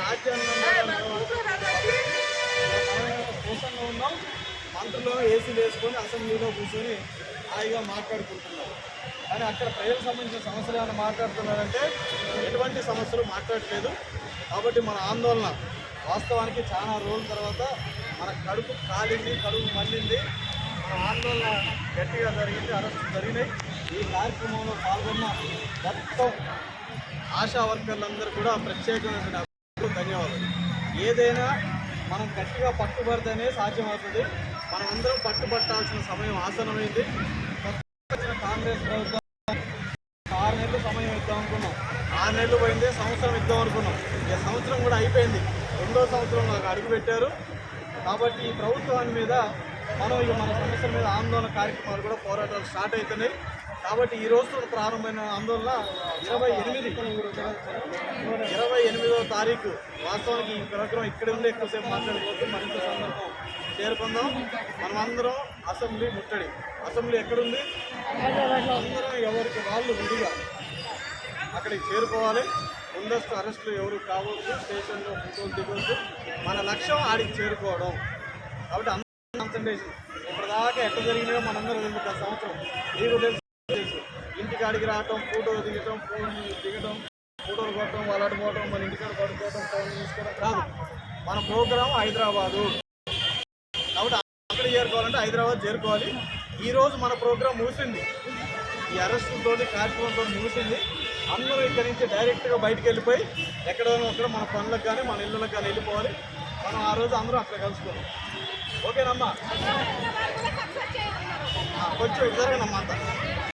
రాజ్యాంగంగా ఉన్నాం. మంత్రులు ఏసీలు వేసుకొని అసెంబ్లీలో కూర్చొని హాయిగా మాట్లాడుకుంటున్నారు. కానీ అక్కడ ప్రజలకు సంబంధించిన సమస్యలు ఏమైనా మాట్లాడుతున్నారంటే ఎటువంటి సమస్యలు మాట్లాడట్లేదు. కాబట్టి మన ఆందోళన వాస్తవానికి చాలా రోజుల తర్వాత మన కడుపు కాలింది, కడుపు మండింది. మన ఆందోళన గట్టిగా జరిగింది, అరెస్టు జరిగినాయి. ఈ కార్యక్రమంలో పాల్గొన్న మొత్తం ఆశా వర్కర్లందరూ కూడా ప్రత్యేకమైన ధన్యవాదాలు. ఏదైనా మనం గట్టిగా పట్టుబడితేనే సాధ్యమవుతుంది. మనం అందరం పట్టుబట్టాల్సిన సమయం ఆసనమైంది. కాంగ్రెస్ ప్రభుత్వం 6 నెలలు సమయం ఇద్దాం అనుకున్నాం, 6 నెలలు పోయింది, సంవత్సరం ఇద్దాం అనుకున్నాం. ఈ సంవత్సరం కూడా అయిపోయింది, 2వ సంవత్సరంలో అడుగు పెట్టారు. కాబట్టి ఈ ప్రభుత్వాన్ని మీద మనం ఇక మన సమస్యల మీద ఆందోళన కార్యక్రమాలు కూడా పోరాటాలు స్టార్ట్ అవుతున్నాయి. కాబట్టి ఈ రోజు ప్రారంభమైన ఆందోళన 28వ తారీఖు. వాస్తవానికి ఈ కార్యక్రమం ఇక్కడ ఉండే ఎక్కువసేపు మాట్లాడుకోవచ్చు, మరింత సందర్భం చేరుకుందాం. మనమందరం అసెంబ్లీ ముట్టడి. అసెంబ్లీ ఎక్కడుంది? అందరం ఎవరికి వాళ్ళు విడిగా అక్కడికి చేరుకోవాలి. ముందస్తు అరెస్టులు ఎవరు కావచ్చు, స్టేషన్లో ఫోటోలు దిగొచ్చు. మన లక్ష్యం ఆడికి చేరుకోవడం. కాబట్టి అందరూ కాన్సన్ట్రేషన్ ఇప్పటిదాకా ఎట్లా జరిగినాయో మనందరం తెలుసు. గత సంవత్సరం మీకు తెలుసు, ఇంటికి అడిగి రావటం, ఫోటోలు దిగటం, ఫోన్లు దిగటం, ఫోటోలు కొట్టడం, వాళ్ళటి పోవటం, మన ఇంటికాడ పడుకోవటం, ఫోన్లు తీసుకోవడం కాదు. మన ప్రోగ్రాం హైదరాబాదు. కాబట్టి అక్కడ చేరుకోవాలంటే హైదరాబాద్ చేరుకోవాలి. ఈరోజు మన ప్రోగ్రాం ముగిసింది, ఈ అరెస్టులతో కార్యక్రమంతో ముగిసింది. అందరూ ఇక్కడి నుంచి డైరెక్ట్గా బయటికి వెళ్ళిపోయి ఎక్కడైనా అక్కడ మన పనులకు కానీ మన ఇళ్ళకి కానీ వెళ్ళిపోవాలి. మనం ఆ రోజు అందరూ అక్కడ కలుసుకోవాలి. ఓకేనమ్మా? కొంచెం జరగనమ్మా అంతా.